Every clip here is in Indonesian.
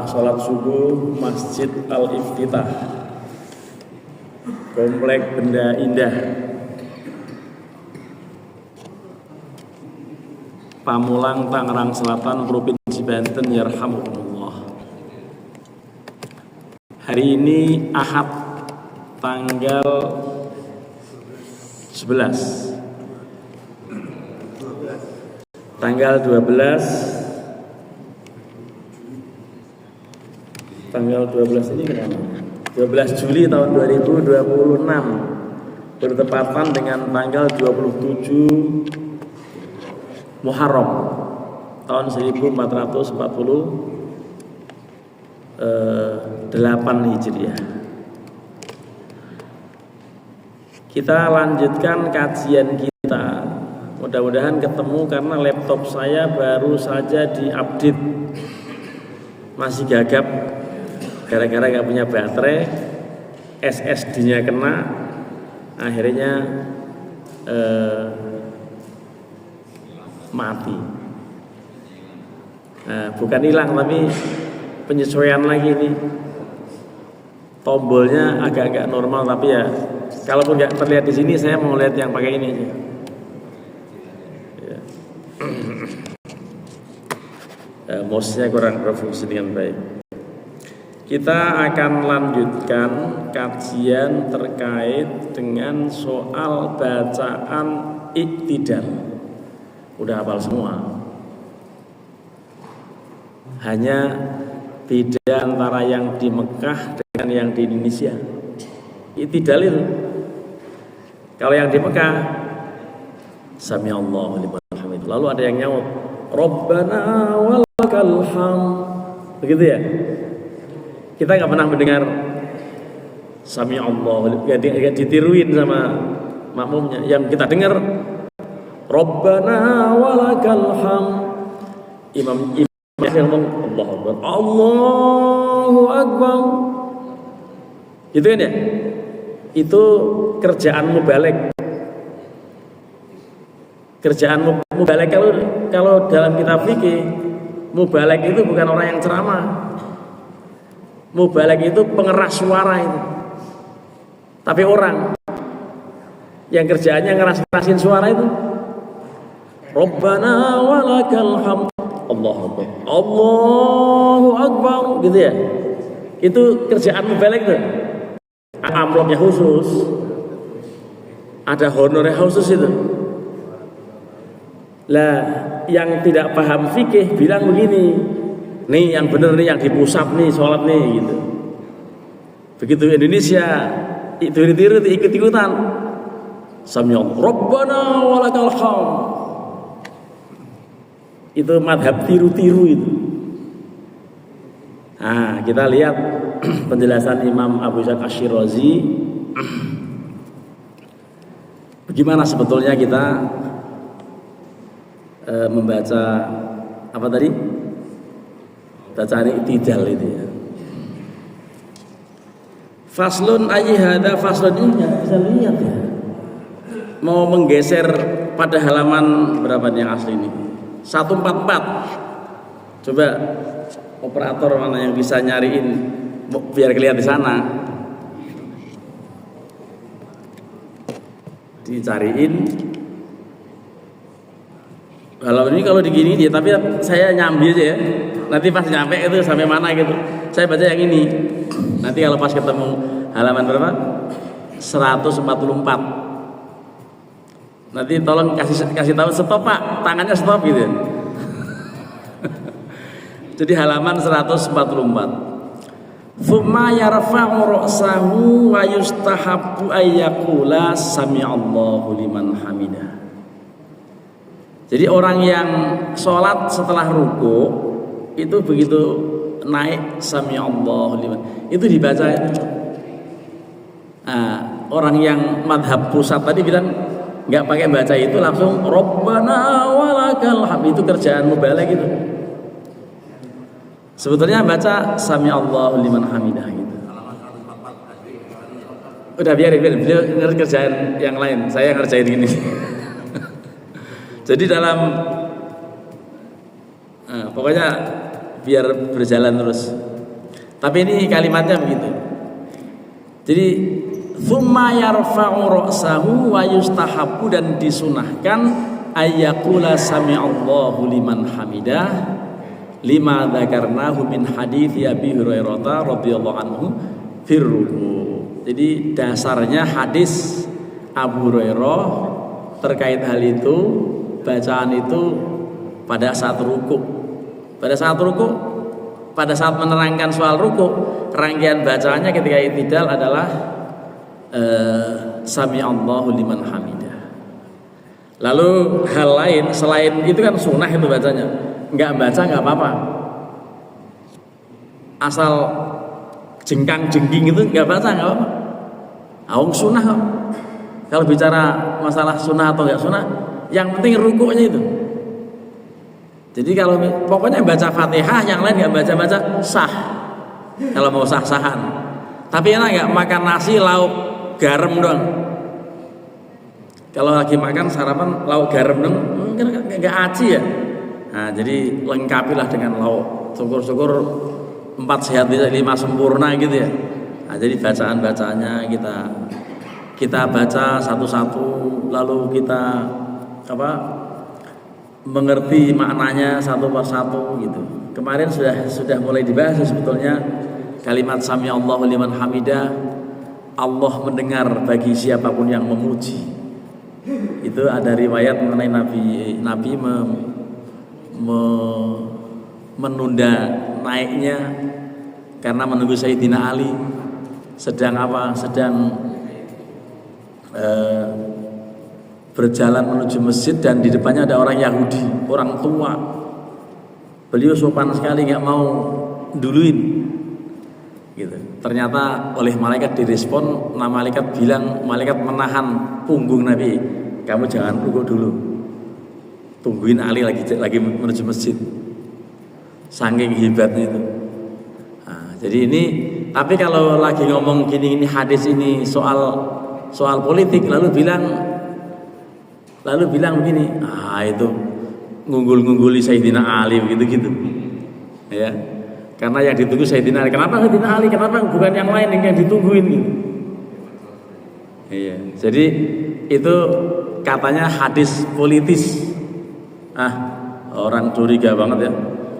setelah sholat subuh Masjid Al-Iftitah, Komplek Benda Indah, Pamulang, Tangerang Selatan, Provinsi Banten, yarhamukumullah. Hari ini Ahad tanggal 11, tanggal 12 ini kenapa? 12 Juli tahun 2026 bertepatan dengan tanggal 27 Muharram tahun 1448 Hijriah. Kita lanjutkan kajian kita. Mudah-mudahan ketemu karena laptop saya baru saja diupdate. Masih gagap gara-gara gak punya baterai, SSD-nya kena, akhirnya mati. Bukan hilang tapi penyesuaian lagi nih. Tombolnya agak-agak normal tapi ya kalaupun nggak terlihat di sini saya mau lihat yang pakai ini aja. Mouse-nya kurang berfungsi dengan baik. Kita akan lanjutkan kajian terkait dengan soal bacaan iktidal. Udah hafal semua. Hanya beda antara yang di Mekah dengan yang di Indonesia. Iktidal itu. Kalau yang di Mekah Sami Allahu liman hamid. Lalu ada yang nyaut Rabbana walakal hamd. Begitu ya? Kita nggak pernah mendengar Sami Allah, nggak ditiruin sama makmumnya. Yang kita dengar Rabbana walakal hamd. Imam yang ngomong Allahu Akbar, Allahu Akbar. Gitu kan ya? Itu kerjaan mubalek. Kerjaan mubalek kalau dalam kitab fikih, mubalek itu bukan orang yang ceramah. Mubalek itu pengeras suara itu. Tapi orang yang kerjaannya ngeras-ngerasin suara itu Rabbana walakal hamd. Allahu Akbar. Allahu Akbar gitu ya. Itu kerjaan mubalek itu. Amplopnya khusus. Ada honornya khusus itu. Lah, yang tidak paham fikih bilang begini, nih yang bener nih yang dipusap nih sholat nih gitu. Begitu Indonesia tiru-tiru ikut-ikutan. Sami'allahu Rabbana walakal hamd. Itu madhab tiru-tiru itu. Nah, kita lihat penjelasan Imam Abu Ishaq Ash-Shirazi. Bagaimana sebetulnya kita membaca apa tadi? Bacaan iktidal itu ya. Faslun ayyihada faslun ini nggak bisa lihat ya. Mau menggeser pada halaman berapa nih yang asli ini? 144. Coba operator mana yang bisa nyariin biar kelihatan di sana. Dicariin. Kalau digini dia, tapi saya nyambi aja ya. Nanti pas nyampe itu sampai mana gitu. Saya baca yang ini. Nanti kalau pas ketemu halaman berapa? 144. Nanti tolong kasih tahu stop Pak, tangannya stop gitu. Jadi halaman 144. Tsumma yarfa'u ra'sahu wa yustahabbu ayyaqula sami'allahu liman hamidah. Jadi orang yang sholat setelah ruku itu begitu naik sami'allahu liman itu dibaca. Nah, orang yang madhab pusat tadi bilang nggak pakai baca itu langsung Rabbana walakal hamd. Itu kerjaan mubalek itu. Sebetulnya baca sami'allahu liman hamidah gitu. Udah biarin beliau ngerjain yang lain, saya ngerjain ini. Jadi dalam pokoknya biar berjalan terus. Tapi ini kalimatnya begitu. Jadi tsumma yarfa'u ra'sahu wa yustahabbu, dan disunahkan ayyaqula sami'allahu liman hamidah lima dzakarnahu min hadithi Abi Hurairah radhiyallahu anhu firruku. Jadi dasarnya hadis Abu Hurairah terkait hal itu, bacaan itu pada saat ruku. Pada saat ruku, pada saat menerangkan soal ruku, rangkaian bacaannya ketika i'tidal adalah sami'allahu liman hamidah. Lalu hal lain selain itu kan sunnah itu bacanya. Enggak baca enggak apa-apa. Asal jengkang-jengking itu enggak baca enggak apa-apa. Awang sunnah kok. Kalau bicara masalah sunnah atau enggak sunnah, yang penting rukuknya itu. Jadi kalau pokoknya baca Fatihah, yang lain enggak baca-baca sah. Kalau mau sah-sahan. Tapi enak enggak makan nasi lauk garam doang. Kalau lagi makan sarapan lauk garam doang, kan enggak aci ya. Nah, jadi lengkapilah dengan lauk. Syukur-syukur 4 sehat 5 sempurna gitu ya. Nah, jadi bacaan-bacaannya kita baca satu-satu, lalu kita mengerti maknanya satu persatu gitu. Kemarin sudah mulai dibahas sebetulnya kalimat sami Allahu liman hamidah, Allah mendengar bagi siapapun yang memuji. Itu ada riwayat mengenai Nabi menunda naiknya karena menunggu Sayyidina Ali sedang berjalan menuju masjid, dan di depannya ada orang Yahudi, orang tua. Beliau sopan sekali, nggak mau duluin gitu. Ternyata oleh malaikat direspon. Nah, malaikat menahan punggung Nabi, kamu jangan rukuk dulu, tungguin Ali lagi menuju masjid. Saking hebatnya itu. Nah, jadi ini, tapi kalau lagi ngomong gini hadis ini soal politik, lalu bilang begini, itu ngungguli Sayyidina Ali begitu ya. Karena yang ditunggu Sayyidina Ali. Kenapa Sayyidina Ali? Kenapa bukan yang lain yang ditungguin gitu? Iya. Jadi itu katanya hadis politis. Orang curiga banget ya.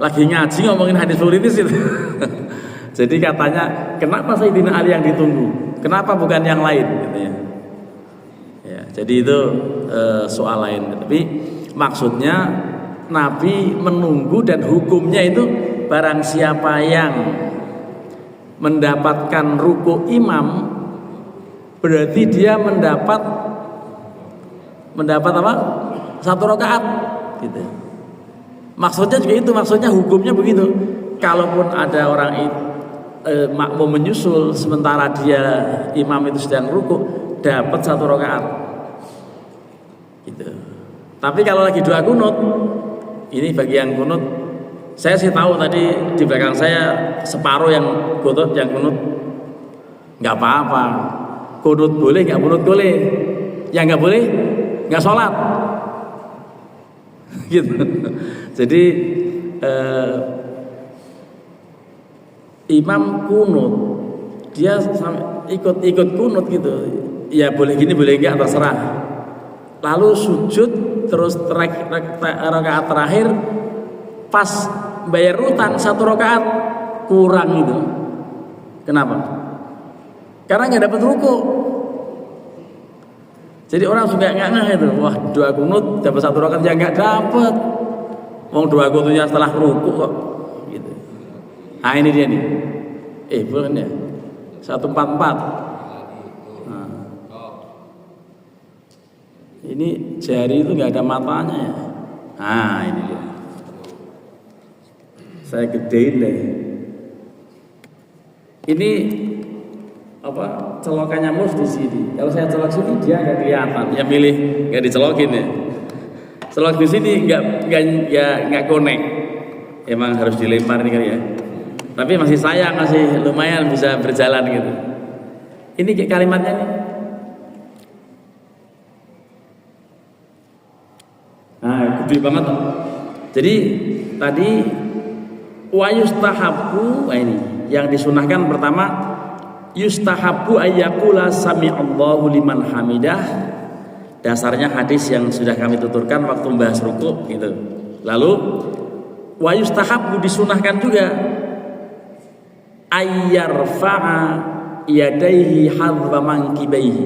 Lagi ngaji ngomongin hadis politis itu. Jadi katanya kenapa Sayyidina Ali yang ditunggu? Kenapa bukan yang lain gitu ya. Ya, jadi itu soal lain. Tapi maksudnya Nabi menunggu, dan hukumnya itu barang siapa yang mendapatkan ruku imam, berarti dia mendapat apa? 1 rakaat gitu. Maksudnya juga itu, maksudnya hukumnya begitu. Kalaupun ada orang makmum menyusul sementara dia imam itu sedang ruku, dapat 1 rakaat gitu. Tapi kalau lagi doa kunut, ini bagi yang kunut, saya sih tahu tadi di belakang saya separuh yang kunut, nggak apa-apa. Kunut boleh, nggak kunut boleh. Yang nggak boleh, nggak sholat. Gitu. Jadi imam kunut, dia ikut kunut gitu. Ya boleh gini, boleh enggak, terserah. Lalu sujud terus rakaat terakhir pas bayar utang 1 rakaat kurang itu. Kenapa? Karena nggak dapat ruku. Jadi orang suka ngeh itu, wah doa kunut dapat 1 rakaat, ya nggak dapat. Wong doa kunutnya setelah ruku kok. Gitu. Nah ini dia nih. Bukan ya? 144. Ini jari itu nggak ada matanya ya. Nah ini dia. Saya gedein deh. Ini celokannya mus di sini. Kalau saya celok sini dia nggak kelihatan. Ya milih nggak dicelokin ya. Celok di sini nggak connect. Emang harus dilempar ini kali ya. Tapi masih sayang, masih lumayan bisa berjalan gitu. Ini kalimatnya nih. Nah, gede banget. Jadi tadi wa yustahabbu, ini Yang disunahkan pertama, yustahabu ayyakula sami'allahu liman hamidah. Dasarnya hadis yang sudah kami tuturkan waktu membahas rukuk gitu. Lalu wa yustahabu disunahkan juga ayyarfa'a yadaihi hadwa mankibaihi,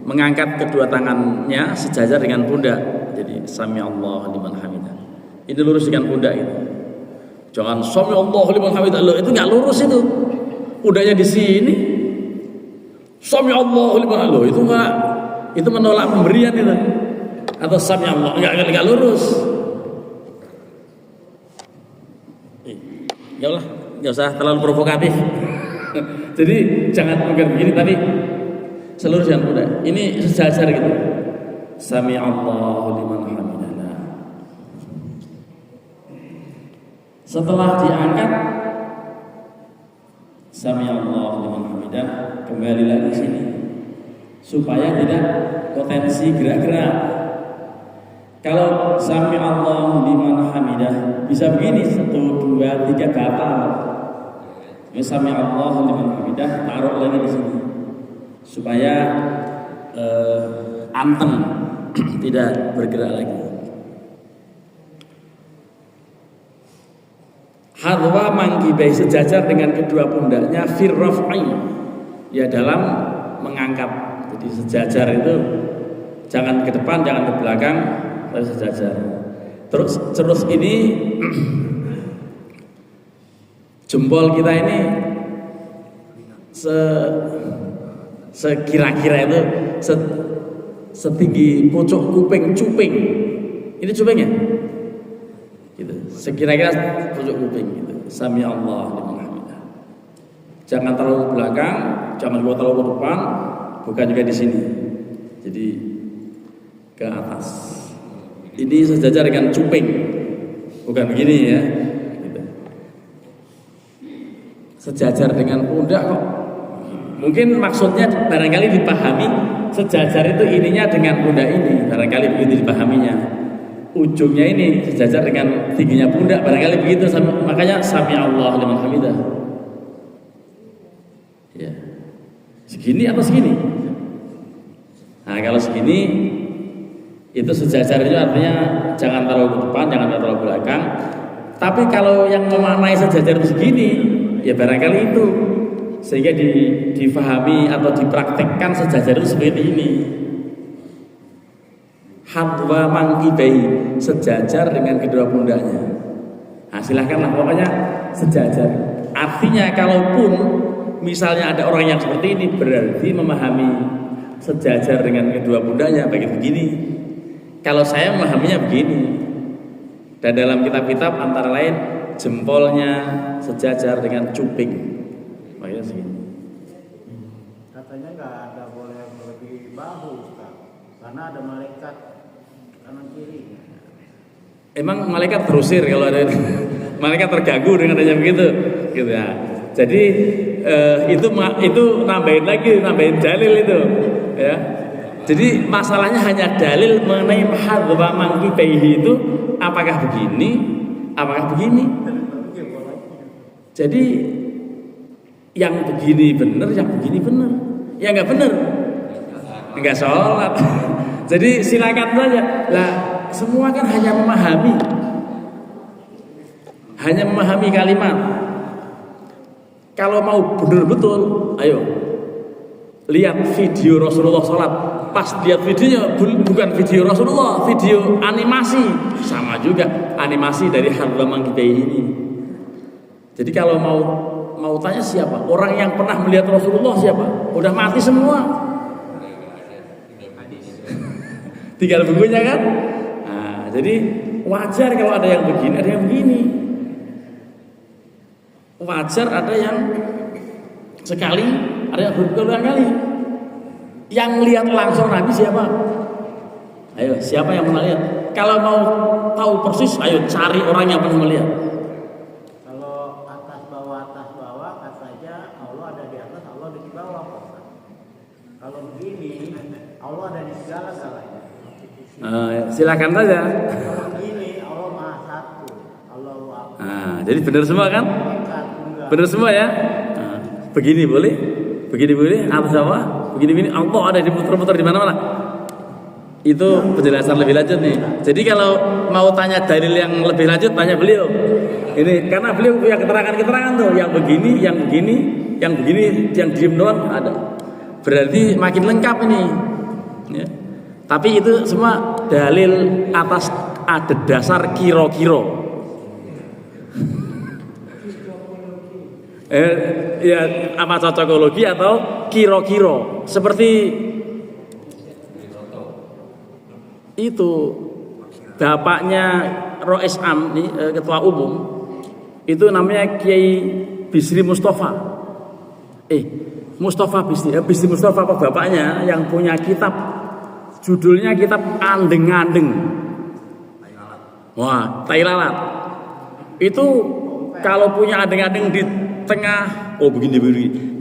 mengangkat kedua tangannya sejajar dengan pundak. Jadi sami'allahu liman hamidah. Ini lurus dengan pundak itu. Jangan sami'allahu liman hamidah. Loh, itu enggak lurus itu. Pundaknya di sini. Sami'allahu liman hamidah. Loh, itu enggak, itu menolak pemberian itu. Atau sami'allahu enggak lurus. Ya Allah, enggak usah terlalu provokatif. Jadi jangan bukan begini tapi seluruh dengan pundak. Ini sejajar gitu. Sami'allahu liman hamidah. Setelah diangkat sami'allahu liman hamidah, kembali lagi sini supaya tidak potensi gerak-gerak. Kalau sami'allahu liman hamidah bisa begini 1, 2, 3 batal. Ini sami'allahu liman hamidah taruh lagi di sini supaya anteng tidak bergerak lagi. Hadwa mangkibai sejajar dengan kedua pundaknya firraf'i, ya dalam mengangkat. Jadi sejajar itu jangan ke depan, jangan ke belakang, tapi sejajar. Terus ini jempol kita ini sekira-kira itu setinggi pucuk kuping cuping. Ini cupingnya gitu. Sekira-kira pucuk kuping gitu. Sami'allahu liman hamidah. Jangan terlalu ke belakang, jangan juga terlalu ke depan, bukan juga di sini. Jadi ke atas. Ini sejajar dengan cuping. Bukan begini ya. Gitu. Sejajar dengan pundak kok. Mungkin maksudnya barangkali dipahami sejajar itu ininya dengan pundak ini, barangkali begitu dipahaminya. Ujungnya ini sejajar dengan tingginya pundak, barangkali begitu. Makanya sami'allahu liman hamidah. Ya. Segini atau segini? Nah, kalau segini itu sejajar itu artinya jangan terlalu ke depan, jangan terlalu ke belakang. Tapi kalau yang memaknai sejajar itu segini, ya barangkali itu sehingga difahami atau dipraktekkan sejajar itu seperti ini. Hadwa mangkibai, sejajar dengan kedua pundaknya. Nah, silahkanlah pokoknya sejajar. Artinya kalaupun misalnya ada orang yang seperti ini, berarti memahami sejajar dengan kedua pundaknya begini. Kalau saya memahaminya begini. Dan dalam kitab-kitab antara lain jempolnya sejajar dengan cuping. Makanya segini. Katanya nggak ada boleh melebihi bahu, Ustaz. Karena ada malaikat kanan kiri. Emang malaikat terusir kalau ada malaikat terganggu dengan adanya begitu, gitu ya. Jadi itu nambahin dalil itu, ya. Jadi masalahnya hanya dalil mengenai hadwa mangkibaihi itu apakah begini, apakah begini. Jadi yang begini benar, yang begini benar. Yang enggak benar enggak sholat. Jadi silakan saja. Lah, semua kan hanya memahami kalimat. Kalau mau benar betul, ayo lihat video Rasulullah sholat. Pas lihat videonya bukan video Rasulullah, video animasi, sama juga animasi dari hadwa mangkibaihi ini. Jadi kalau mau tanya siapa? Orang yang pernah melihat Rasulullah siapa? Udah mati semua. Tinggal bukunya kan? Nah, jadi wajar kalau ada yang begini, ada yang begini. Wajar ada yang sekali, ada yang berulang kali. Yang lihat langsung Nabi siapa? Ayo, siapa yang pernah lihat? Kalau mau tahu persis, ayo cari orang yang pernah melihat. Kalau atas bawah, katanya Allah ada di atas, Allah ada di bawah. Kalau begini, Allah ada di segala-galanya. Silakan saja. Kalau begini, Allah Maha Satu. Allah. Jadi benar semua kan? Benar semua ya? Begini boleh? Begini boleh? Atas apa? Begini Allah ada diputar-putar di mana-mana. Itu penjelasan lebih lanjut nih. Jadi kalau mau tanya dalil yang lebih lanjut tanya beliau. Ini karena beliau punya keterangan-keterangan tuh, yang begini, yang begini, yang begini, yang diem doang ada. Berarti makin lengkap ini. Ya. Tapi itu semua dalil atas ada dasar kiro-kiro. Ya apa cocokologi atau kiro-kiro. Seperti itu bapaknya Rois Am ketua umum itu namanya Kiai Bisri Mustafa. Mustafa Bisri Mustafa apa bapaknya yang punya kitab judulnya kitab Andeng-Andeng. Wah, tai lalat. Itu kalau punya andeng-andeng di tengah, begini.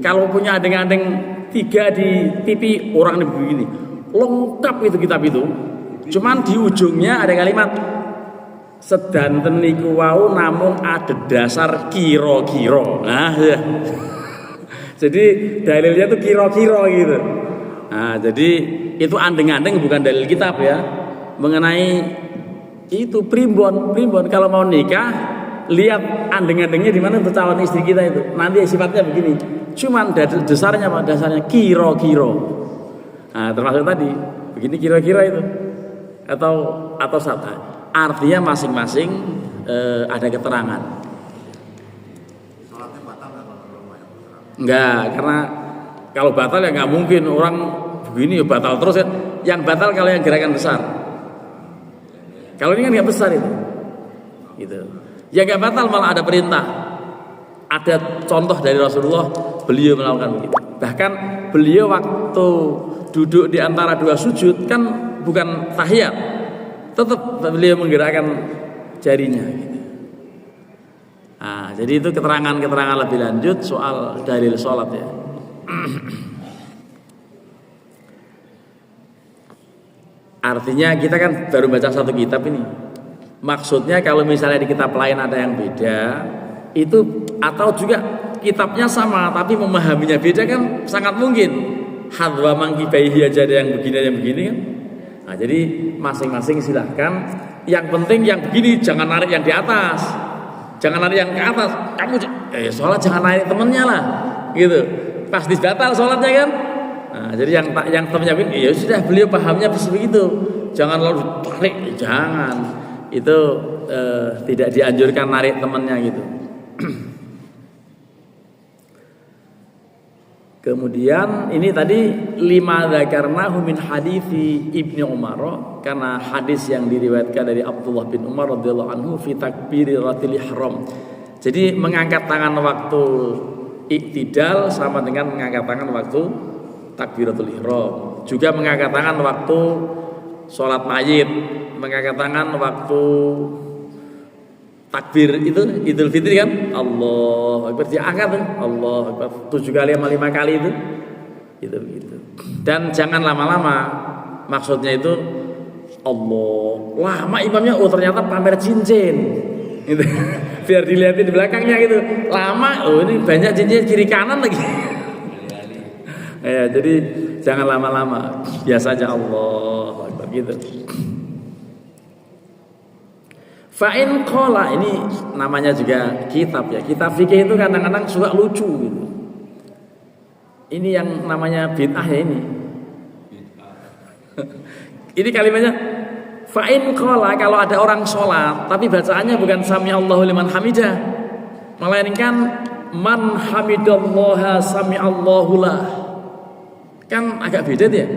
Kalau punya andeng-andeng 3 di pipi orang ini begini. Lengkap itu kitab itu. Cuman di ujungnya ada kalimat sedanten niku wau namung ada dasar kiro-kiro. Nah, ya. Jadi dalilnya tuh kiro-kiro gitu. Nah, jadi itu andeng-andeng bukan dalil kitab ya. Mengenai itu primbon kalau mau nikah lihat andeng-andengnya di mana untuk calon istri kita itu. Nanti sifatnya begini. Cuman dasarnya apa? Dasarnya kiro-kiro. Nah, termasuk tadi begini kira-kira itu. Atau satu artinya masing-masing ada keterangan. Sholatnya batal nggak kalau Enggak, karena kalau batal ya nggak mungkin orang begini ya batal terus kan. Yang batal kalau yang gerakan besar. Kalau ini kan nggak besar itu, gitu. Ya nggak batal malah ada perintah. Ada contoh dari Rasulullah, beliau melakukan begitu. Bahkan beliau waktu duduk di antara 2 sujud kan bukan tahiyat, tetap beliau menggerakkan jarinya. Gitu. Nah, jadi itu keterangan-keterangan lebih lanjut soal dalil sholat ya. Artinya kita kan baru baca satu kitab ini. Maksudnya kalau misalnya di kitab lain ada yang beda, itu atau juga kitabnya sama tapi memahaminya beda kan sangat mungkin. Hadwa mangkibaihi aja ada yang begini ada yang begini kan. Nah, jadi masing-masing silahkan. Yang penting yang begini jangan narik yang di atas, jangan narik yang ke atas. Kamu sholat jangan narik temennya lah, gitu. Pasti batal sholatnya kan. Nah, jadi yang temennya begini, ya sudah beliau pahamnya begitu. Jangan lalu tarik, jangan. Itu tidak dianjurkan narik temennya gitu. Kemudian ini tadi 5 dzakarnahu min hadithi Ibnu Umar, karena hadis yang diriwayatkan dari Abdullah bin Umar radhiyallahu anhu fi takbiratil ihram. Jadi mengangkat tangan waktu iktidal sama dengan mengangkat tangan waktu takbiratul ihram. Juga mengangkat tangan waktu sholat mayit, mengangkat tangan waktu takbir itu Idul Fitri kan, Allahu Akbar diangkat, Allahu Akbar 7 kali sama 5 kali itu begitu. Dan jangan lama-lama, maksudnya itu Allah lama imamnya, ternyata pamer cincin gitu. Biar dilihatin di belakangnya gitu, lama, ini banyak cincin kiri kanan lagi. Ya, jadi jangan lama-lama, biasa aja Allahu Akbar gitu. Fa'in qala, ini namanya juga kitab ya. Kitab fikih itu kadang-kadang suka lucu gitu. Ini yang namanya bid'ah ya ini. Ini kalimatnya fa'in qala, kalau ada orang sholat tapi bacaannya bukan sami Allahu liman hamidah, melainkan man hamidallaha sami Allahu lah. Kan agak beda ya.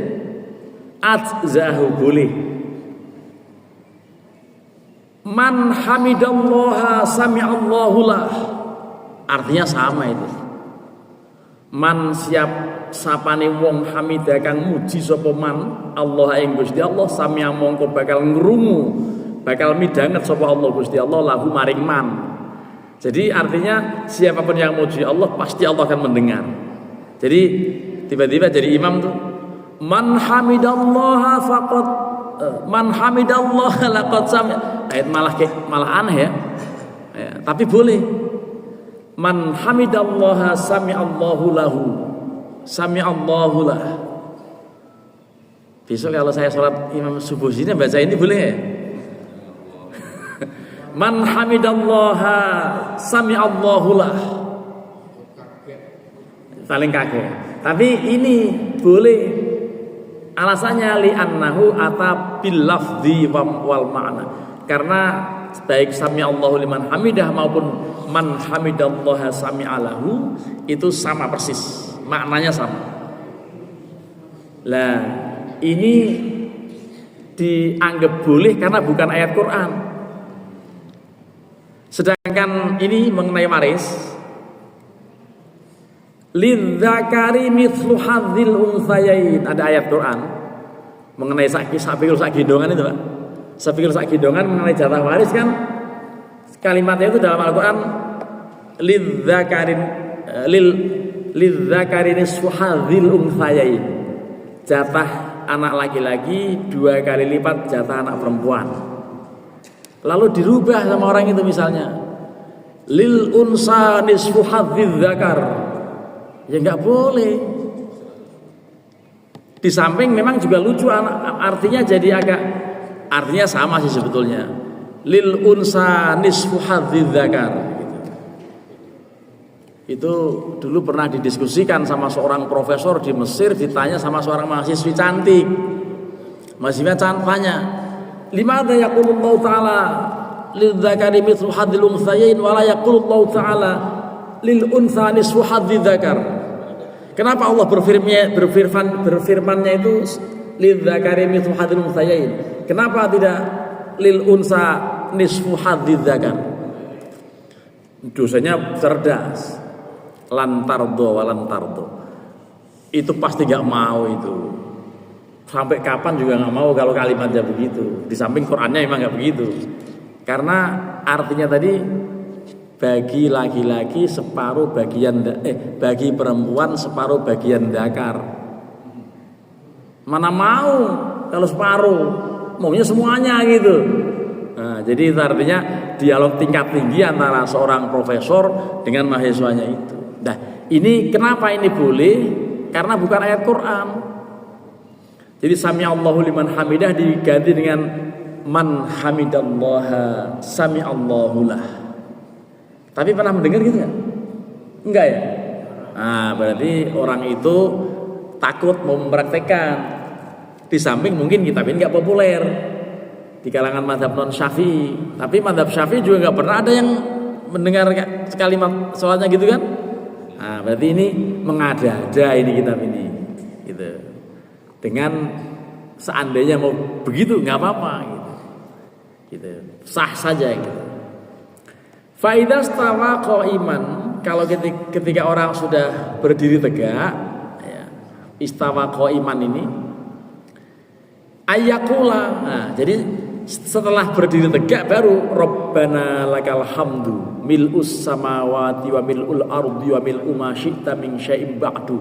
Ajzahu boleh. Man hamidallaha sami'allahu lah, artinya sama itu. Man siap sapane wong hamidah kang muji sapa man Allah ing Gusti Allah, sami'a mongko bakal ngrungu, bakal midanget sapa Allah Gusti Allah lahu maring man. Jadi artinya siapapun yang muji Allah pasti Allah akan mendengar. Jadi tiba-tiba jadi imam tuh, man hamidallaha faqad man hamidallaha laqad sami'. Ayat malah aneh ya. Tapi boleh. Man hamidallaha sami'allahu lahu. Sami'allahu lah. Besok kalau saya sholat imam subuh sini baca ini boleh ya? Man hamidallaha sami'allahu lah. Paling kaget. Tapi ini boleh. Alasannya li'annahu ata bil lafzi wal ma'na. Karena baik sami'allahu liman hamidah maupun man hamidallaha sami'alahu itu sama persis. Maknanya sama. Lah, ini dianggap boleh karena bukan ayat Quran. Sedangkan ini mengenai waris, lidzakari mithlu hadzil unthayain, ada ayat Quran mengenai sapikul sak gendongan itu, Pak. Sapikul sak gendongan mengenai jatah waris kan kalimatnya itu dalam Al-Qur'an lidzakari nisfu hadzil unthayain. Jatah anak laki-laki 2 kali lipat jatah anak perempuan. Lalu dirubah sama orang itu misalnya lil unsa nisfu hadzil dzakar. Ya nggak boleh. Di samping memang juga lucu artinya jadi artinya sama sih sebetulnya. Lil unsa nisfu hadzil dzakar gitu. Itu dulu pernah didiskusikan sama seorang profesor di Mesir, ditanya sama seorang mahasiswi cantik. Mahasiswinya tanya, limadza yaqulullahu ta'ala lil dzakari mithlu hadzil unthayain wa la yaqulullahu ta'ala lil untha nisfu hadzil dzakar. Kenapa Allah berfirmannya itu lil dzakari mithlu hadzil unthayain? Kenapa tidak lil unsa nisfu hadzil dzakar? Dosanya cerdas. Lantardo walantardo. Itu pasti gak mau itu. Sampai kapan juga gak mau kalau kalimatnya begitu. Di samping Qur'annya emang gak begitu. Karena artinya tadi bagi laki-laki separuh bagian bagi perempuan separuh bagian dzakar. Mana mau kalau separuh, maunya semuanya gitu. Nah, jadi itu artinya dialog tingkat tinggi antara seorang profesor dengan mahasiswanya itu. Nah, ini kenapa ini boleh? Karena bukan ayat Quran. Jadi sami'allahu liman hamidah diganti dengan man hamidallaha sami'allahu lah. Tapi pernah mendengar gitu nggak? Enggak ya? Nah, berarti orang itu takut mau mempraktekkan. Di samping mungkin kitab ini nggak populer di kalangan mazhab non Syafi'i. Tapi mazhab Syafi'i juga nggak pernah ada yang mendengar kalimat sholatnya gitu kan? Nah, berarti ini mengada-ada ini kitab ini, gitu. Dengan seandainya mau begitu nggak apa-apa, gitu. Sah saja gitu. Faidah stawa qaiman, kalau ketika orang sudah berdiri tegak, ya, istawa qaiman ini ayakula. Nah, jadi setelah berdiri tegak baru Rabbana lakal hamdu mil'us samawati wa mil'ul ardi wa mil'u ma syi'ta min syai'in ba'du.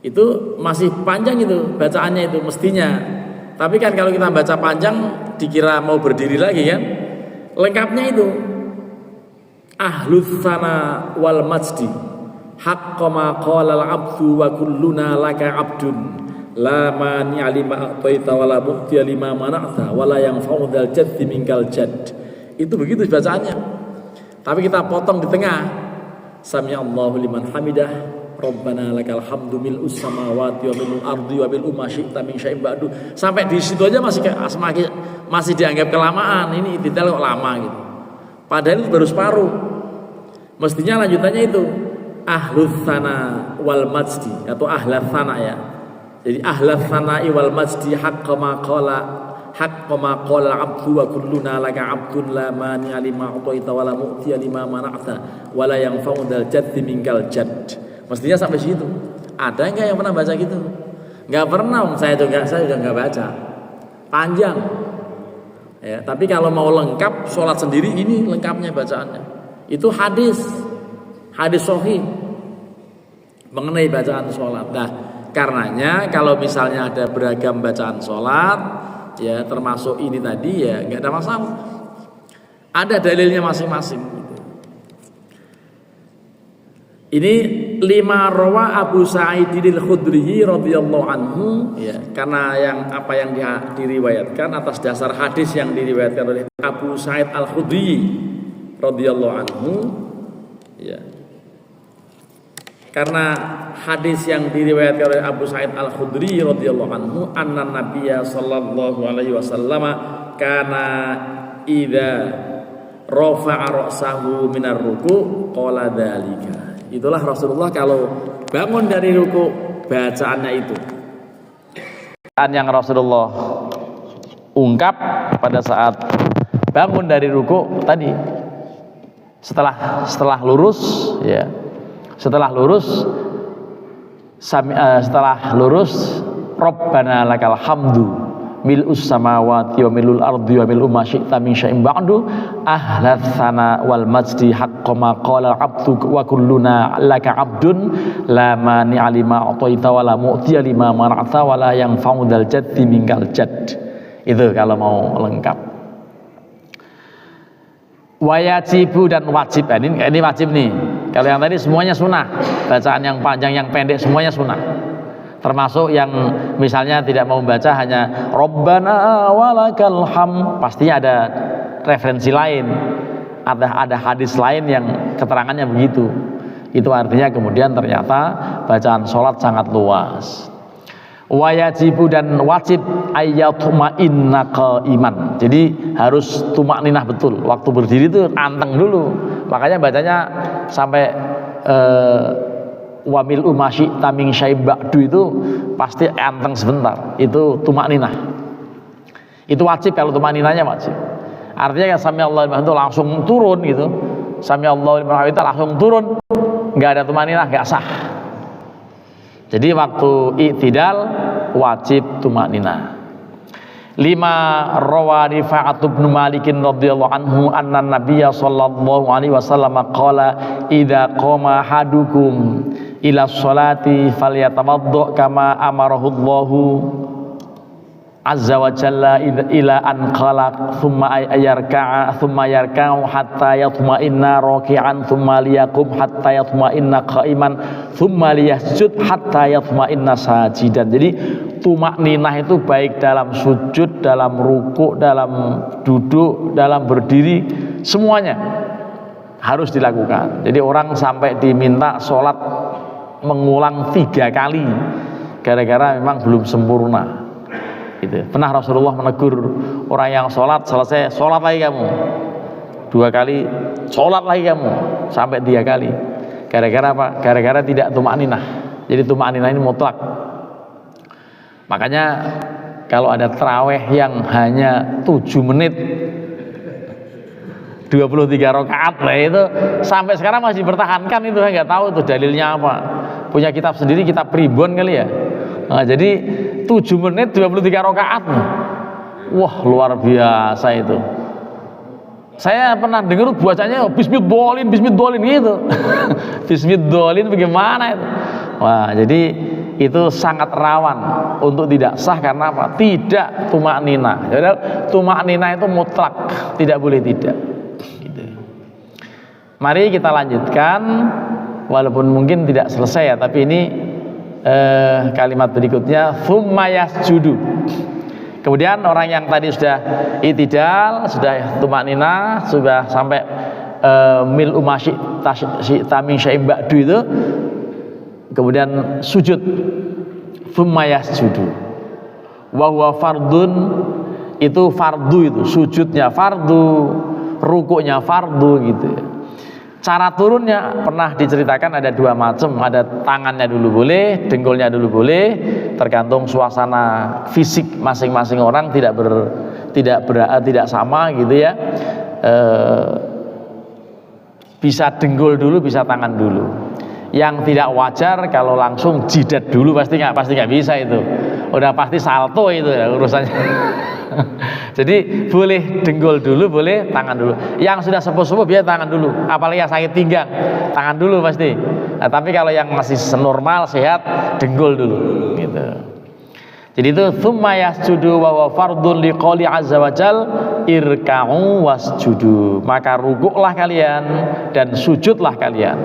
Itu masih panjang itu bacaannya itu mestinya. Tapi kan kalau kita baca panjang dikira mau berdiri lagi kan. Lengkapnya itu ahlus sana wal majdi haqqa ma qala al-'abdu wa kulluna laka 'abdun. La mani alima a'taita wala mu'tiya lima mana'ta wala yang fa'udal jaddi minkal jadd. Itu begitu bacaannya. Tapi kita potong di tengah. Sami'allahu liman hamidah Rabbana lakal hamdu mil'us samawati wa mil'ul ardi wa mil'u ma syi'ta min syai'in ba'du. Sampai di situ aja masih dianggap kelamaan. Ini detail kok lama gitu. Padahal itu baru separuh. Mestinya lanjutannya itu ahlus sana wal majdi atau ahlas sana ya. Jadi ahlas sana'i wal majdi haqqa ma qala 'abdu wa kulluna laka 'abdun la mani lima a'taita wa la mu'tiya lima mana'ta wa la yanfa'u dzal jaddi minkal jadd. Mestinya sampai situ. Ada enggak yang pernah baca gitu? Enggak pernah, saya juga enggak baca. Panjang. Ya, tapi kalau mau lengkap sholat sendiri ini lengkapnya bacaannya. Itu hadis sahih mengenai bacaan sholat. Nah, karenanya kalau misalnya ada beragam bacaan sholat, ya termasuk ini tadi ya nggak ada masalah. Ada dalilnya masing-masing. Ini lima rawa Abu Sa'id al-Khudri radhiyallahu anhu, ya, karena apa yang diriwayatkan atas dasar hadis yang diriwayatkan oleh Abu Sa'id al-Khudri radhiyallahu anhu, ya. Karena hadis yang diriwayatkan oleh Abu Sa'id al-Khudri radhiyallahu anhu, anna Nabiyya sallallahu alaihi wasallam kana idza rafa'a ra'sahu minar ruku' qala dzalika. Itulah Rasulullah kalau bangun dari ruku, bacaannya itu. Bacaan yang Rasulullah ungkap pada saat bangun dari ruku tadi, setelah lurus, ya, setelah lurus Rabbana lakal hamdu mil'us samawati wa mil'ul ardi wa mil'u ma syi'ta min syai'in ba'du ahlat tsana wal majdi haqqo ma qala abdu wa kulluna laka abdun la mani'a lima a'taita wa la mu'tiya lima mana'ta wa la yanfa'u dzal jaddi minkal jadd. Itu kalau mau lengkap. Wajibu dan wajib, ini wajib nih. Kalau yang tadi semuanya sunnah, bacaan yang panjang yang pendek semuanya sunnah. Termasuk yang misalnya tidak mau membaca hanya Rabbana walakal ham, pastinya ada referensi lain, ada hadis lain yang keterangannya begitu. Itu artinya kemudian ternyata bacaan sholat sangat luas. Wajibu dan wajib ayyatma'inna qaiman. Jadi harus tumakninah betul. Waktu berdiri itu anteng dulu. Makanya bacanya sampai wamil umasyi taming syai'in ba'du itu pasti anteng sebentar. Itu tumakninah. Itu wajib, kalau tumakninahnya wajib. Artinya kan sami Allahu liman hamidah langsung turun gitu. Sami Allahu liman hamidah langsung turun. Enggak ada tumakninah, enggak sah. Jadi waktu i'tidal wajib tumakninah. 5 rawa Rifa'at bin Malik radhiyallahu anhu anna Nabiyya sallallahu alaihi wasallam qala idza qama hadukum ila sholati falyatawaddo kama amarahu Allahu azza wa jalla ila an khalaq thumma yarka'u hatta yatma'inna raki'an thumma liyaqum hatta yatma'inna qa'iman thumma liyasjud hatta yatma'inna sajidan. Jadi tumakninah itu baik dalam sujud, dalam ruku, dalam duduk, dalam berdiri, semuanya harus dilakukan. Jadi orang sampai diminta sholat mengulang 3 kali gara-gara memang belum sempurna gitu. Pernah Rasulullah menegur orang yang sholat, selesai sholat lagi kamu 2 kali, sholat lagi kamu sampai 3 kali. Gara-gara apa? Gara-gara tidak tumakninah. Jadi tumakninah ini mutlak. Makanya kalau ada taraweh yang hanya 7 menit 23 rakaat, lah itu sampai sekarang masih bertahankan, itu saya nggak tahu itu dalilnya apa. Punya kitab sendiri, kitab Pribon kali ya. Nah, jadi 7 menit 23 rakaat. Wah, luar biasa itu. Saya pernah dengar bacanya bismillahirrahmanirrahim, bismillahirrahmanirrahim gitu. Bismillahirrahmanirrahim bagaimana itu? Wah, jadi itu sangat rawan untuk tidak sah karena apa? Tidak tumakninah. Jadi tumakninah itu mutlak, tidak boleh tidak. Gitu. Mari kita lanjutkan, walaupun mungkin tidak selesai ya, tapi ini kalimat berikutnya tsumma yasjudu. Kemudian orang yang tadi sudah i'tidal, sudah tumakninah, sudah sampai mil umasyi taming syai'in ba'du itu, kemudian sujud, tsumma yasjudu wa huwa fardun, itu fardu, itu sujudnya fardu, rukuknya fardu gitu. Cara turunnya pernah diceritakan ada 2 macam, ada tangannya dulu boleh, dengkulnya dulu boleh, tergantung suasana fisik masing-masing orang, tidak sama gitu ya. Bisa dengkul dulu, bisa tangan dulu. Yang tidak wajar kalau langsung jidat dulu, pasti nggak bisa itu. Udah pasti salto itu ya urusannya. Jadi boleh dengkul dulu, boleh tangan dulu. Yang sudah sepuh-sepuh biar tangan dulu. Apalagi yang sakit pinggang, tangan dulu pasti. Nah, tapi kalau yang masih normal sehat, dengkul dulu. Gitu. Jadi itu tsumma yasjudu wa huwa fardun liqouli azza wa jal irka'u wasjudu. Maka rukuklah kalian dan sujudlah kalian.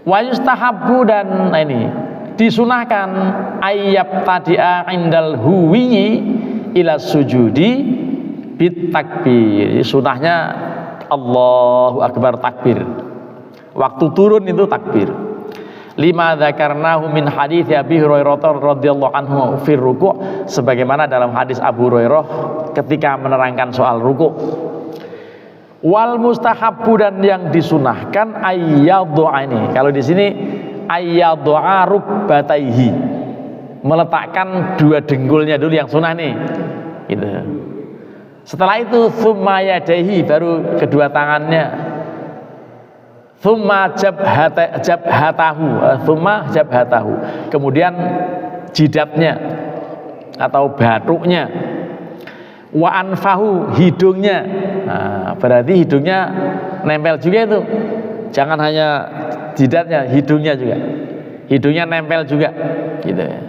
Wa yustahabbu, dan ini disunahkan ayyab tadi'a indal huwi ila sujudi bit takbir. Sunahnya Allahu akbar takbir. Waktu turun itu takbir. Lima dzakarnahu min hadits Abi Hurairah radhiyallahu anhu fi ruku', sebagaimana dalam hadis Abu Hurairah ketika menerangkan soal ruku'. Wal mustahabbu, dan yang disunahkan ayyaddu'a, ini kalau di sini ayyaddu'a rukbataihi, meletakkan dua dengkulnya dulu yang sunnah nih gitu. Setelah itu tsumma yadaihi, baru kedua tangannya, tsumma jabhatahu, kemudian jidatnya atau batuknya, wa anfahu, hidungnya. Nah, berarti hidungnya nempel juga itu, jangan hanya jidatnya, hidungnya juga, hidungnya nempel juga gitu ya.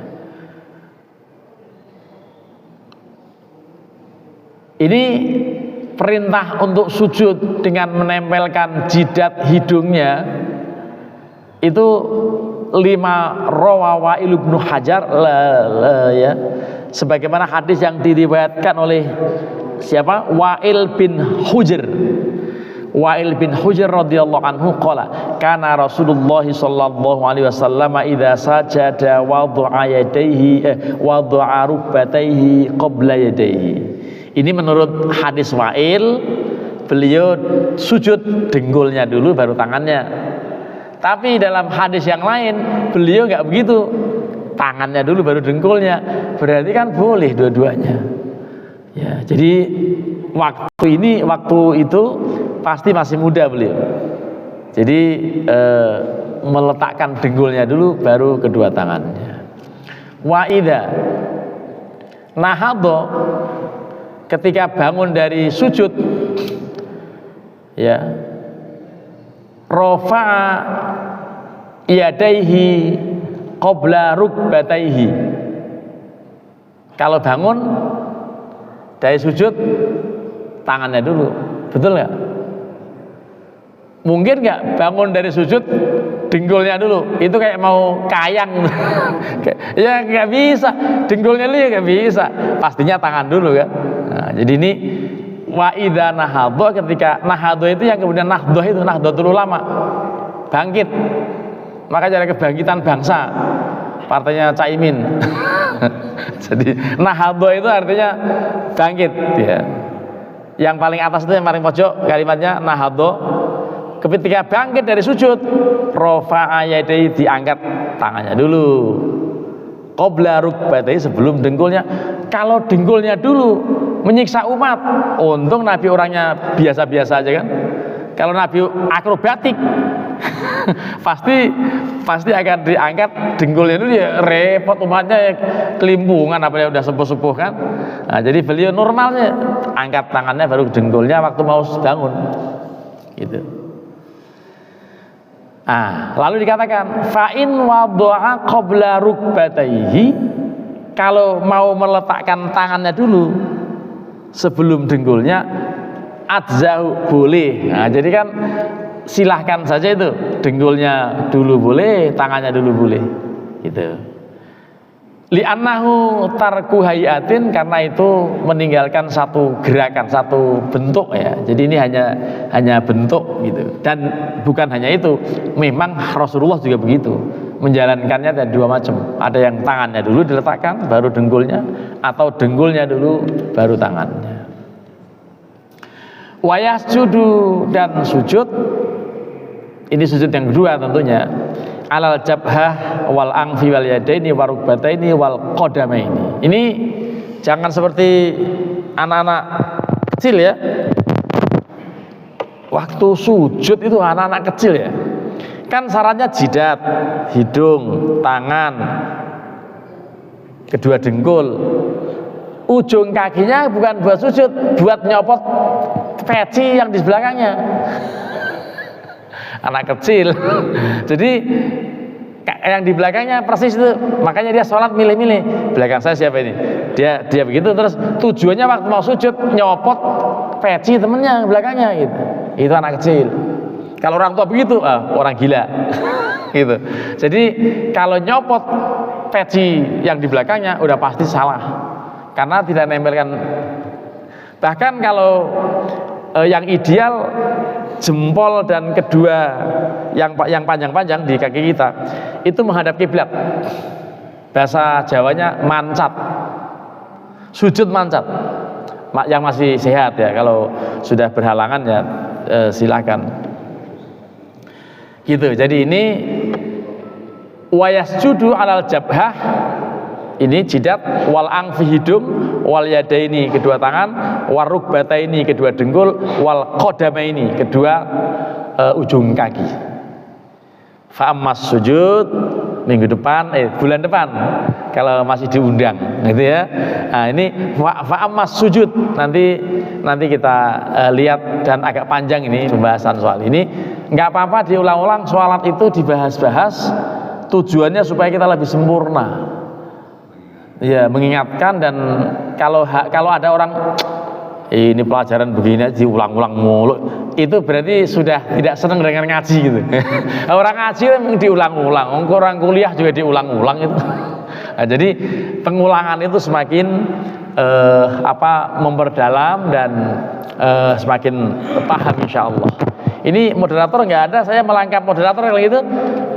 Ini perintah untuk sujud dengan menempelkan jidat hidungnya itu 5 rawawa Ibnu Hajar ya, sebagaimana hadis yang diriwayatkan oleh siapa? Wa'il bin Hujr. Wa'il bin Hujr radhiyallahu anhu qala kana Rasulullah sallallahu alaihi wasallam idza sajada wada'a yadayhi wada'a rukbatayhi qabla yadayhi. Ini menurut hadis Wa'il, beliau sujud dengkulnya dulu baru tangannya. Tapi dalam hadis yang lain beliau nggak begitu, tangannya dulu baru dengkulnya. Berarti kan boleh dua-duanya. Ya, jadi waktu itu pasti masih muda beliau. Jadi meletakkan dengkulnya dulu baru kedua tangannya. Wa idza nahadha, ketika bangun dari sujud ya, rafa'a yadaihi qabla rukbataihi. Kalau bangun dari sujud tangannya dulu, betul nggak? Mungkin nggak bangun dari sujud dengkulnya dulu, itu kayak mau kayang ya nggak bisa, dengkulnya dulu ya nggak bisa, pastinya tangan dulu kan. Nah, jadi ini wa idza nahadha, ketika nahadha itu yang kemudian nahdoh itu Nahdlatul Ulama, bangkit, maka ada kebangkitan bangsa partainya Caimin. Jadi nahadha itu artinya bangkit ya. Yang paling atas itu yang paling pojok kalimatnya nahadha. Ketika bangkit dari sujud, rafa'a yadayhi, diangkat tangannya dulu. Qabla rukbatayhi, sebelum dengkulnya. Kalau dengkulnya dulu menyiksa umat, untung Nabi orangnya biasa-biasa aja kan. Kalau Nabi akrobatik pasti akan diangkat dengkulnya dulu, ya repot umatnya ya, kelimpungan apalagi udah sepuh-sepuh kan. Nah, jadi beliau normalnya angkat tangannya baru dengkulnya waktu mau bangun gitu. Ah, lalu dikatakan fa'in wada'a qabla rukbatayhi, kalau mau meletakkan tangannya dulu sebelum dengkulnya, adzau, boleh. Nah, jadi kan silahkan saja itu, dengkulnya dulu boleh, tangannya dulu boleh gitu. Li'annahu tarku hayatin, karena itu meninggalkan satu gerakan, satu bentuk ya. Jadi ini hanya bentuk gitu. Dan bukan hanya itu, memang Rasulullah juga begitu menjalankannya, ada dua macam. Ada yang tangannya dulu diletakkan baru dengkulnya, atau dengkulnya dulu baru tangannya. Wa yasjudu, dan sujud, ini sujud yang kedua tentunya, alal jabhah wal angfi wal yadaini warukbataini wal qadamaini. Ini jangan seperti anak-anak kecil ya. Waktu sujud itu anak-anak kecil ya, kan syaratnya jidat, hidung, tangan, kedua dengkul. Ujung kakinya bukan buat sujud, buat nyopot peci yang di belakangnya. Anak kecil. Jadi yang di belakangnya persis itu, makanya dia sholat milih-milih, belakang saya siapa ini, dia begitu. Terus tujuannya waktu mau sujud nyopot peci temennya belakangnya gitu. Itu anak kecil. Kalau orang tua begitu, orang gila. gitu. Jadi kalau nyopot peci yang di belakangnya udah pasti salah karena tidak nempelkan. Bahkan kalau yang ideal jempol dan kedua yang panjang-panjang di kaki kita itu menghadap kiblat. Bahasa Jawanya mancat, sujud mancat. Yang masih sehat ya, kalau sudah berhalangan ya silakan. Gitu. Jadi ini wayasjudu alal jabhah, ini jidat, wal angfi hidung, wal yadaini kedua tangan, wal rukbataini kedua dengkul, wal qadamaini kedua ujung kaki. Fa'ammas sujud minggu depan, bulan depan kalau masih diundang, gitu ya. Nah ini fa'ammas sujud nanti kita lihat, dan agak panjang ini pembahasan soal ini. Nggak apa-apa diulang-ulang, sholat itu dibahas-bahas, tujuannya supaya kita lebih sempurna. Ya, mengingatkan. Dan kalau ada orang ini pelajaran begini diulang-ulang mulu, itu berarti sudah tidak senang dengan ngaji gitu. Orang ngaji memang diulang-ulang, orang kuliah juga diulang-ulang itu. Nah, jadi pengulangan itu semakin memperdalam dan semakin paham insyaallah. Ini moderator nggak ada, saya melangkap moderator kalau itu.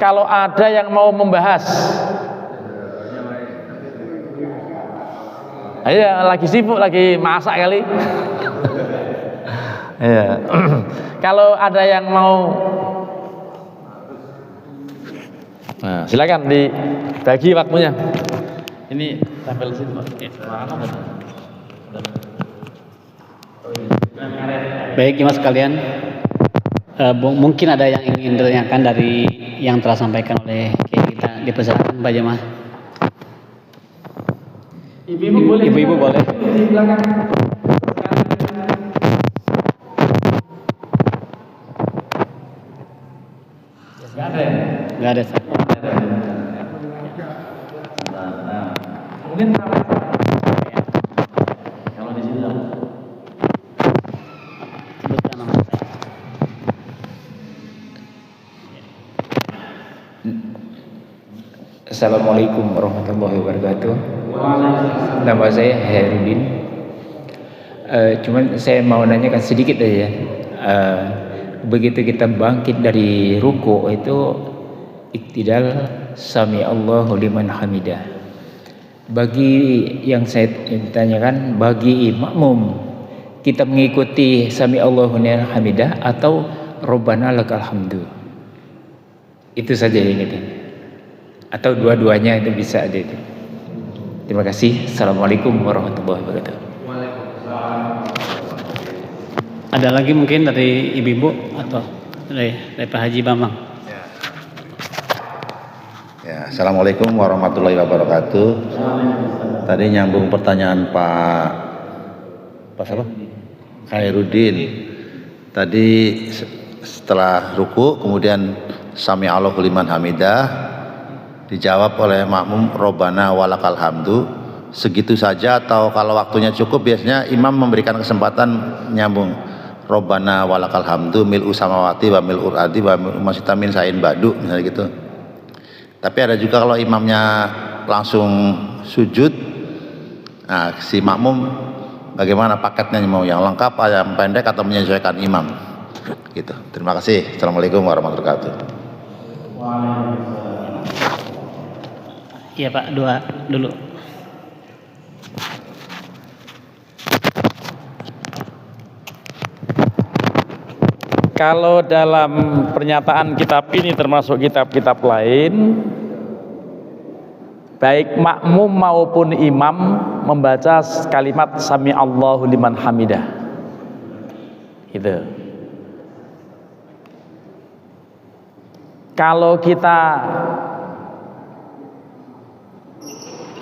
Kalau ada yang mau membahas, ayo, lagi sibuk, lagi masak kali. Ya. Kalau ada yang mau, nah, silakan dibagi waktunya. Ini tampil di situ, Pak. Baik, Mas sekalian, mungkin ada yang ingin ditanyakan dari yang telah sampaikan oleh kita, dipersilakan Pak Jemaah. Ibu-ibu boleh. Di belakang. Nggak ada. Mungkin kalau di sini Sebutkan nama saya. Assalamualaikum warahmatullahi wabarakatuh. Nama saya Herudin. Cuman saya mau nanyakan sedikit aja. Begitu kita bangkit dari ruku itu iktidal sami Allahu liman hamidah. Bagi yang saya tanyakan, bagi makmum kita mengikuti sami Allahu liman hamidah atau Rabbana lakal hamdu. Itu saja yang itu. Atau dua-duanya itu bisa ada itu. Terima kasih. Assalamualaikum warahmatullahi wabarakatuh. Ada lagi mungkin dari ibu-ibu atau dari Pak Haji Bambang? Ya, assalamualaikum warahmatullahi wabarakatuh. Tadi nyambung pertanyaan Pak siapa? Khairuddin. Tadi setelah ruku kemudian sami Allahu liman hamidah, dijawab oleh makmum Robbana walakal hamdu. Segitu saja atau kalau waktunya cukup biasanya imam memberikan kesempatan nyambung Robbana walakal hamdu mil'u samawati wa mil'ur ardi wa masita min sain ba'du, misalnya gitu. Tapi ada juga kalau imamnya langsung sujud, nah si makmum bagaimana paketnya, mau yang lengkap, yang pendek atau menyesuaikan imam gitu. Terima kasih. Assalamualaikum warahmatullahi wabarakatuh. Iya Pak, dua dulu. Kalau dalam pernyataan kitab ini termasuk kitab-kitab lain, baik makmum maupun imam membaca kalimat sami Allahu liman hamidah. Gitu. Kalau kita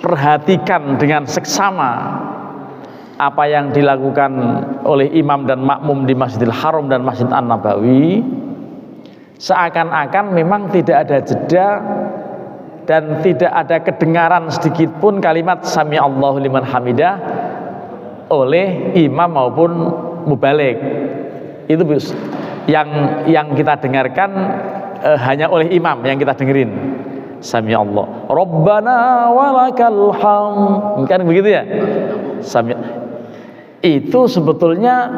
perhatikan dengan seksama apa yang dilakukan oleh imam dan makmum di Masjidil Haram dan Masjid An-Nabawi, seakan-akan memang tidak ada jeda dan tidak ada kedengaran sedikit pun kalimat sami Allahu liman hamidah oleh imam maupun mubaligh. Itu yang kita dengarkan hanya oleh imam yang kita dengerin. Sami Allah, Rabbana walakal hamd, kan begitu ya. Sami, itu sebetulnya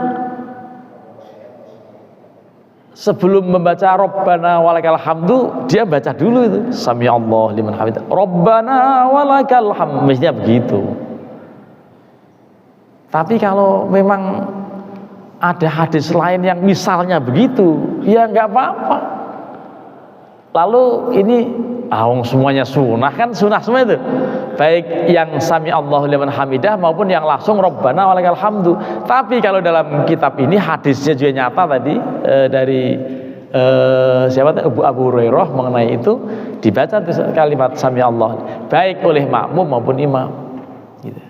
sebelum membaca Rabbana walakal hamdu, dia baca dulu itu Sami Allah liman hamidah, Rabbana walakal hamd, mestinya begitu. Tapi kalau memang ada hadis lain yang misalnya begitu, ya nggak apa-apa. Lalu ini semuanya sunnah, kan sunnah semua itu, baik yang Sami Allahu liman hamidah maupun yang langsung Rabbana walakal hamdu. Tapi kalau dalam kitab ini hadisnya juga nyata tadi dari siapa tadi, Abu Hurairah mengenai itu, dibaca kalimat Sami Allah baik oleh makmum maupun imam gitu.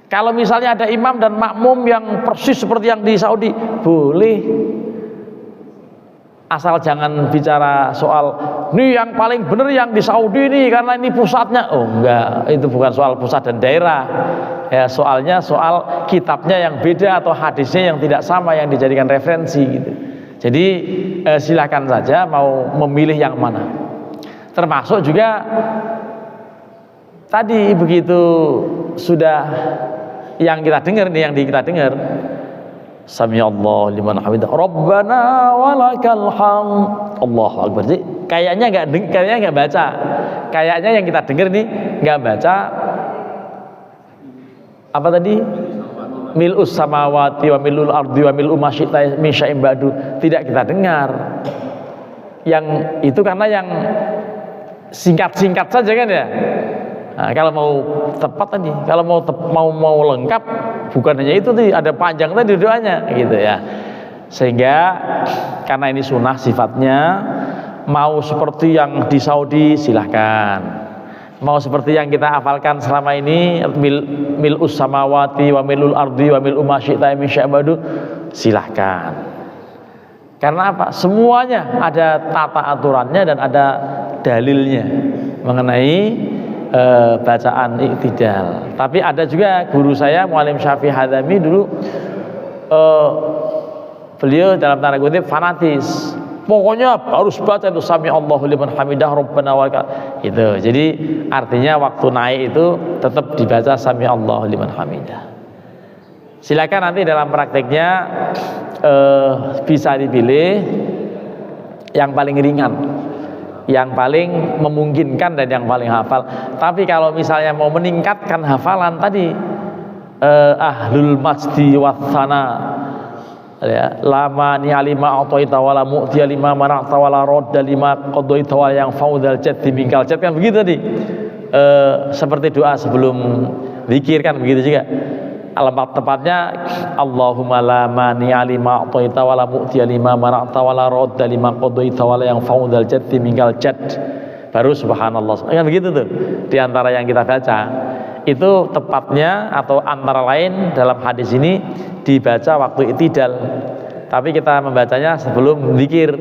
Kalau misalnya ada imam dan makmum yang persis seperti yang di Saudi, boleh, asal jangan bicara soal nih yang paling benar yang di Saudi nih karena ini pusatnya. Oh enggak, itu bukan soal pusat dan daerah ya, soalnya soal kitabnya yang beda atau hadisnya yang tidak sama yang dijadikan referensi gitu. Jadi silakan saja mau memilih yang mana. Termasuk juga tadi begitu sudah yang kita dengar nih, yang kita dengar Sami Allah liman hamidah, Rabbana walakal hamd, Allahu akbar. Jadi kayaknya nggak baca. Kayaknya yang kita dengar nih nggak baca apa tadi? Mil'us samawati wa mil'ul ardi wa mil'u ma syi'ta min syai'in ba'du. Tidak kita dengar. Yang itu karena yang singkat-singkat saja kan ya. Nah, kalau mau tepat tadi, kalau mau lengkap, bukan hanya itu tadi, ada panjang tadi doanya gitu ya. Sehingga karena ini sunnah sifatnya, mau seperti yang di Saudi silahkan, mau seperti yang kita hafalkan selama ini mil'us samawati wa mil'ul ardi wa mil'u ma syi'ta min syai'in ba'du, silahkan. Karena apa? Semuanya ada tata aturannya dan ada dalilnya mengenai bacaan i'tidal. Tapi ada juga guru saya Muallim Syafi'i Hadami dulu, beliau dalam tanda kutip fanatis, pokoknya harus baca itu Sami Allahu liman hamidah Rabbana walakal itu. Jadi artinya waktu naik itu tetap dibaca Sami Allahu liman hamidah. Silakan nanti dalam prakteknya bisa dipilih yang paling ringan, yang paling memungkinkan dan yang paling hafal. Tapi kalau misalnya mau meningkatkan hafalan tadi, ahlul majdi wathana ya, lama ni alima ataita wala mu'tiya lima mana'ta wala radda lima qadaita wala yang faudal jaddi minkal jadd, kan begitu tadi. Seperti doa sebelum zikir kan begitu juga. Alamat tepatnya Allahumma la mani alima a'taita wala mu'tiya lima mana'ta wala radda lima qadaita wala yang faudal jaddi minkal jadd. Baru subhanallah. Kan begitu tuh. Di antara yang kita baca itu tepatnya atau antara lain dalam hadis ini dibaca waktu i'tidal. Tapi kita membacanya sebelum zikir.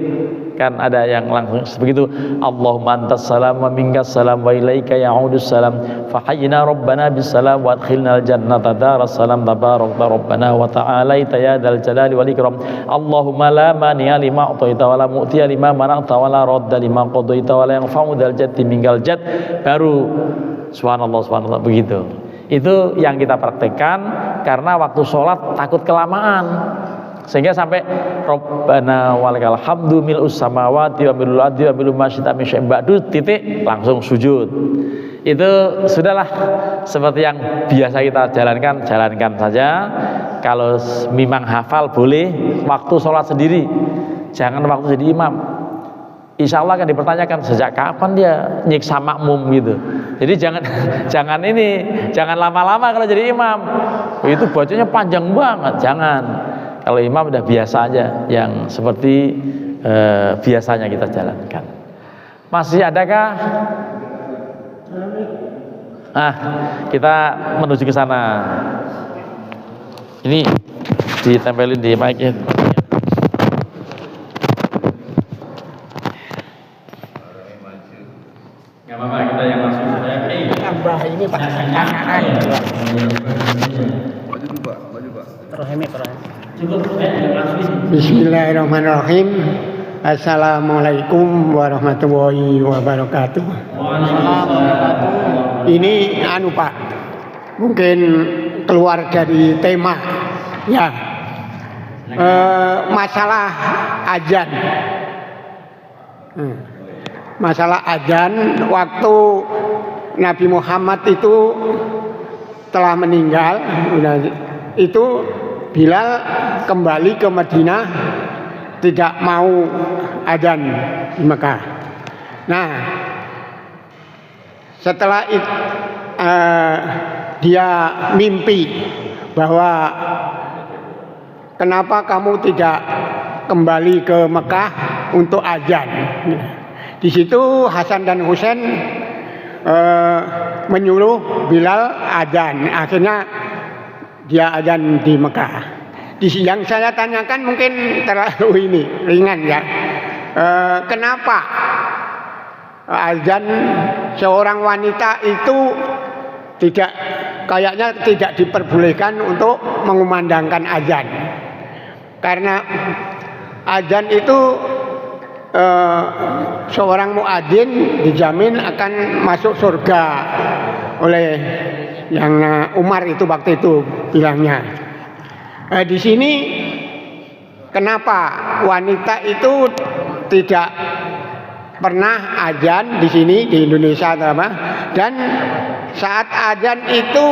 Kan ada yang langsung begitu, Allahumma antas salam wa minkas salam wa ilaika ya'udus salam fa hayyina rabbana bis salam wa adkhilnal jannata daras salam tabarakta rabbana wa ta'alaita ya dzal jalali wal ikram. Allahumma la mani'a lima a'taita wa la mu'tiya lima mana'ta wa la radda lima qadaita wa la yanfa'u dzal jaddi minkal jadd. Baru subhanallah begitu. Itu yang kita praktekkan karena waktu sholat takut kelamaan. Sehingga sampai Rabbana walakal hamdu mil'us samawati wa mil'ul ardi wa mil'u ma syi'ta min syai'in ba'du titik langsung sujud. Itu sudahlah seperti yang biasa kita jalankan saja. Kalau memang hafal boleh waktu sholat sendiri, jangan waktu jadi imam. Insya Allah akan dipertanyakan sejak kapan dia nyiksa makmum gitu. Jadi jangan lama-lama kalau jadi imam. Itu bacanya panjang banget, jangan. Kalau imam udah biasa aja, yang seperti biasanya kita jalankan. Masih adakah? Kita menuju ke sana. Ini ditempelin di mic-nya. Gak apa-apa, kita yang langsung saja. Tambah ini Pak. Maju Pak. Terus. Cukup, Bismillahirrahmanirrahim. Assalamualaikum warahmatullahi wabarakatuh. Ini Pak, mungkin keluar dari tema ya, masalah azan. Masalah azan waktu Nabi Muhammad itu telah meninggal, itu Bilal kembali ke Madinah, tidak mau azan di Mekah. Nah, setelah dia mimpi bahwa kenapa kamu tidak kembali ke Mekah untuk azan. Di situ Hasan dan Husain menyuruh Bilal azan. Akhirnya dia azan di Mekah. Yang saya tanyakan mungkin terlalu ringan ya. Kenapa azan seorang wanita itu kayaknya tidak diperbolehkan untuk mengumandangkan azan? Karena azan itu seorang muadzin dijamin akan masuk surga oleh yang Umar itu waktu itu bilangnya. Di sini kenapa wanita itu tidak pernah azan di sini di Indonesia dan saat azan itu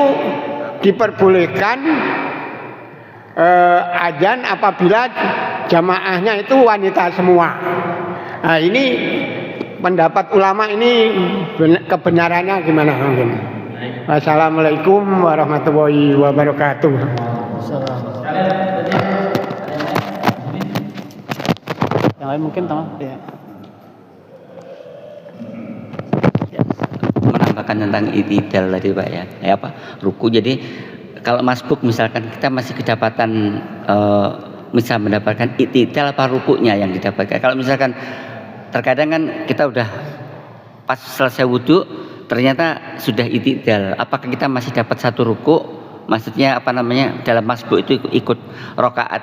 diperbolehkan azan apabila jamaahnya itu wanita semua. Nah, ini pendapat ulama ini kebenarannya gimana mungkin? Wassalamualaikum warahmatullahi wabarakatuh. Yang lain mungkin teman ya. Menambahkan tentang itidal tadi Pak ya. Ruku. Jadi kalau masbuk misalkan kita masih kedapatan bisa mendapatkan itidal apa rukunya yang didapatkan. Kalau misalkan terkadang kan kita udah pas selesai wudhu ternyata sudah itidal, apakah kita masih dapat satu ruku? Maksudnya dalam masbuk itu ikut rakaat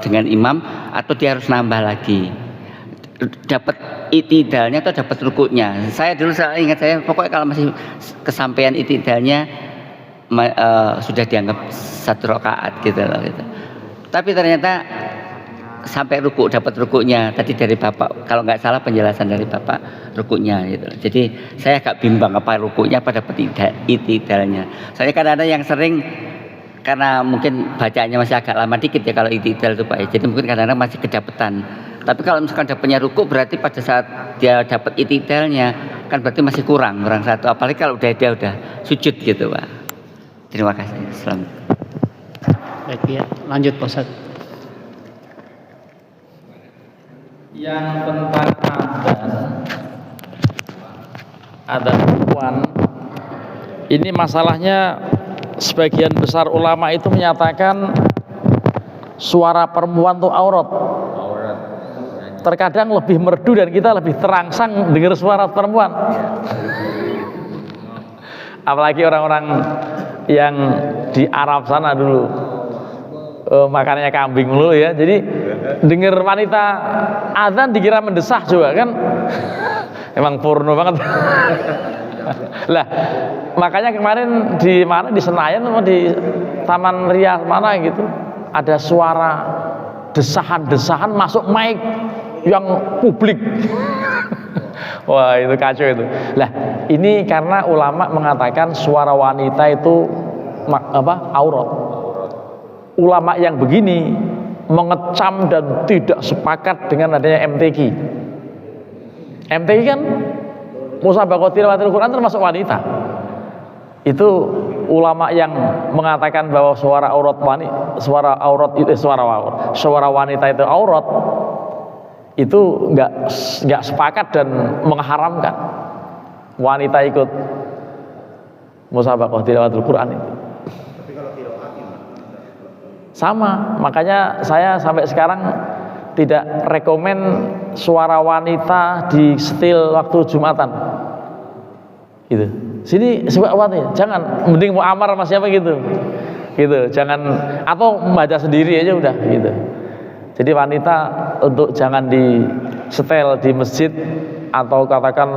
dengan imam atau dia harus nambah lagi? Dapat itidalnya atau dapat rukunya? Saya ingat pokoknya kalau masih kesampaian itidalnya sudah dianggap satu rakaat gitu loh gitu. Tapi ternyata sampai ruku, dapat rukunya tadi dari Bapak, kalau nggak salah penjelasan dari Bapak rukunya gitu. Jadi saya agak bimbang apa rukunya apa dapat itidalnya. Saya kan ada yang sering karena mungkin bacaannya masih agak lama dikit ya kalau itidal itu Pak ya. Jadi mungkin kadang-kadang masih kedapatan. Tapi kalau misalkan dapatnya ruku berarti pada saat dia dapat itidalnya kan berarti masih kurang satu. Apalagi kalau dia udah sujud gitu Pak. Terima kasih. Selamat. Baik ya, lanjut Pak Ustaz. Yang tentang adzan perempuan ini masalahnya sebagian besar ulama itu menyatakan suara perempuan itu aurat. Terkadang lebih merdu dan kita lebih terangsang dengar suara perempuan. Apalagi orang-orang yang di Arab sana dulu makanannya kambing dulu ya. Jadi dengar wanita azan dikira mendesah juga kan. Emang porno banget. Lah, makanya kemarin di Senayan atau di Taman Ria mana gitu ada suara desahan-desahan masuk mic yang publik. Wah, itu kacau itu. Lah, ini karena ulama mengatakan suara wanita itu aurat. Ulama yang begini mengecam dan tidak sepakat dengan adanya MTQ. MTQ kan musabaqah tilawatil Quran termasuk wanita. Itu ulama yang mengatakan bahwa suara wanita itu aurat itu nggak sepakat dan mengharamkan wanita ikut musabaqah tilawatil Quran itu. Sama, makanya saya sampai sekarang tidak rekomen suara wanita di setil waktu Jumatan gitu. Sini suka wanita, jangan, mending mau amar sama siapa gitu, jangan, atau membaca sendiri aja udah gitu. Jadi wanita untuk jangan di setel di masjid atau katakan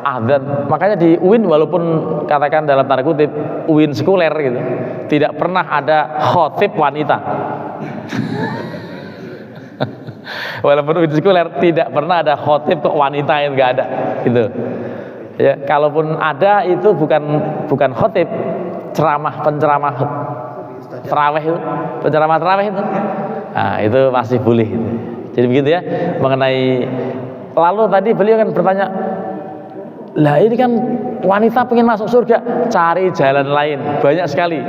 adzan. Makanya di UIN walaupun katakan dalam tanda kutip UIN sekuler gitu, tidak pernah ada khotib wanita. Walaupun UIN sekuler tidak pernah ada khotib kok wanita, yang nggak ada gitu. Ya, kalaupun ada itu bukan khotib, penceramah tarawih itu, penceramah tarawih itu. Nah, itu masih boleh gitu. Jadi begitu ya mengenai. Lalu tadi beliau kan bertanya, lah ini kan wanita pengen masuk surga, cari jalan lain, banyak sekali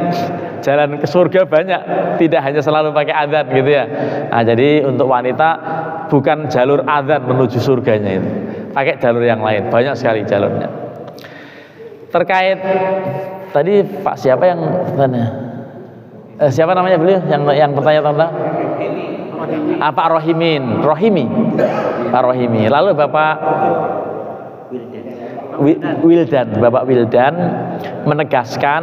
jalan ke surga, banyak, tidak hanya selalu pakai adzan gitu ya. Nah, jadi untuk wanita bukan jalur adzan menuju surganya itu, pakai jalur yang lain, banyak sekali jalurnya. Terkait tadi Pak siapa yang bertanya? Siapa namanya beliau yang bertanya tentang Pak Rohimi, Pak Rohimi. Lalu Bapak Bapak Wildan menegaskan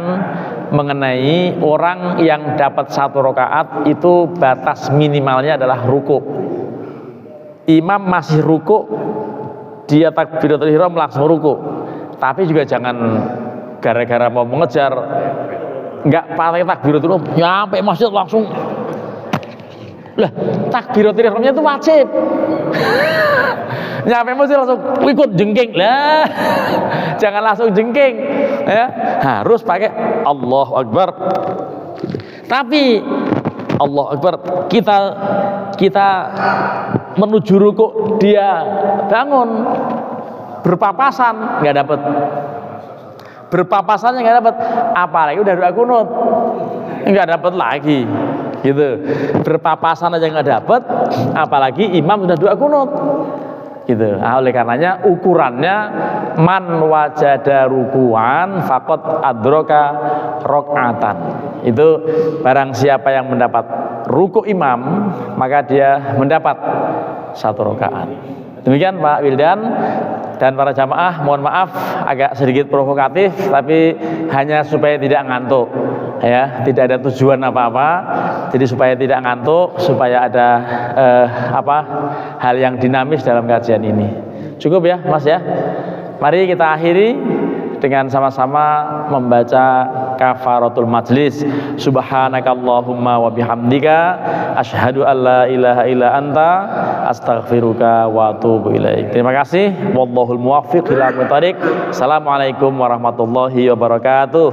mengenai orang yang dapat 1 rakaat itu batas minimalnya adalah ruku. Imam masih ruku, dia takbiratul ihram langsung ruku. Tapi juga jangan gara-gara mau mengejar nggak pakai takbiratul ihram nyampe masjid langsung. Lah, takbiratul ihramnya itu wajib. Nyampe masjid langsung ikut jengking. Lah, jangan langsung jengking ya. Harus pakai Allahu Akbar. Tapi Allahu Akbar kita menuju ruku, dia bangun berpapasan nggak dapat. Berpapasannya nggak dapat, apalagi udah doa kunut nggak dapat lagi gitu. Berpapasan aja nggak dapat, apalagi imam sudah doa kunut gitu. Nah, oleh karenanya ukurannya man wajada ruku'an faqad adraka rakaatan. Itu barang siapa yang mendapat ruku imam, maka dia mendapat 1 rakaat. Demikian Pak Wildan dan para jamaah, mohon maaf agak sedikit provokatif, tapi hanya supaya tidak ngantuk ya, tidak ada tujuan apa-apa. Jadi supaya tidak ngantuk, supaya ada hal yang dinamis dalam kajian ini. Cukup ya Mas ya. Mari kita akhiri dengan sama-sama membaca kafaratul majlis. Subhanakallahumma wa bihamdika asyhadu an la ilaha illa anta astaghfiruka wa atubu ilaik. Terima kasih. Wallahul muwaffiq ila aqwamit thoriq. Assalamualaikum warahmatullahi wabarakatuh.